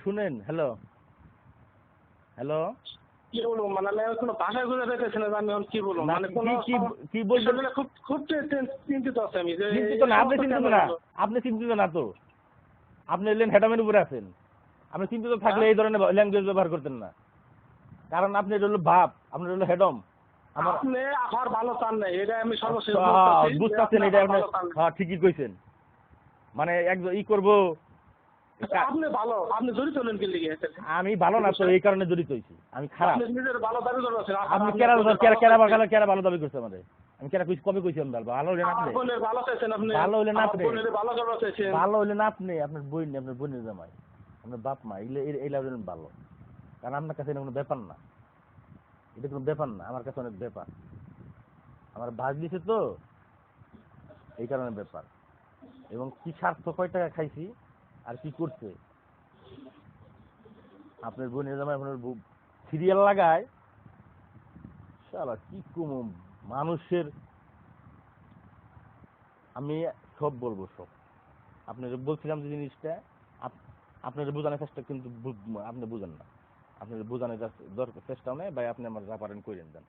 শুনেন, hello hello. কি বলবো মানে আমি কোনো ভাষায় বুঝে পেতেছি না যে আমি এখন কি বলবো না, মানে কোনো কি বলবেন? খুব খুব চিন্তিত আছে আমি যে চিন্তিত না, আপনি চিন্তিত না, আপনি চিন্তিত না তো। আপনি এলেন হেডামের উপরে আছেন। আপনি চিন্তিত থাকলে এই ধরনের ল্যাঙ্গুয়েজ ব্যবহার করতেন না, কারণ আপনি এটা হলো ভাব, আপনার হলো হেডম। আপনি আমার ভালো চান নাই, এটা আমি সর্বশেষ বুঝতেছেন, এটা আপনি হ্যাঁ ঠিকই কইছেন। মানে একদম করবো। আপনি ভালো, আপনি জড়িত হলেন কি লিগে? আমি ভালো না তো, এই কারণে জড়িত হইছি। আমি খারাপ। আপনি নিজের ভালো দাবি করছেন। আপনি কেরা ভালো দাবি করছে আমাদের? আমি কবে কইছি আমি ভালো হইলেন আপনি? ভালো চাইছেন আপনি, ভালো হইলেন আপনি, ভালো করতে চাইছেন। ভালো হইলেন আপনি, আপনার বোনের জামাই, আপনার বাপ মা এইলা হইলেন ভালো। কারণ আপনার কাছে এটা কোনো ব্যাপার না, এটা কোনো ব্যাপার না, আমার কাছে অনেক ব্যাপার। আমার ভাগ দিছে তো, এই কারণে ব্যাপার। এবং কি স্বার্থ, কয় টাকা খাইছি আর কি করছে আপনার বোনের জামাই, আপনার সিরিয়াল লাগায়। শালা কি কম মানুষের, আমি সব বলবো সব। আপনার বলছিলাম যে জিনিসটা আপনার বোঝানোর চেষ্টা, কিন্তু আপনি বুঝেন না। আপনার বোঝানোর চেষ্টাও নেই ভাই, আপনি আমার যা পারেন কইরেন দেন।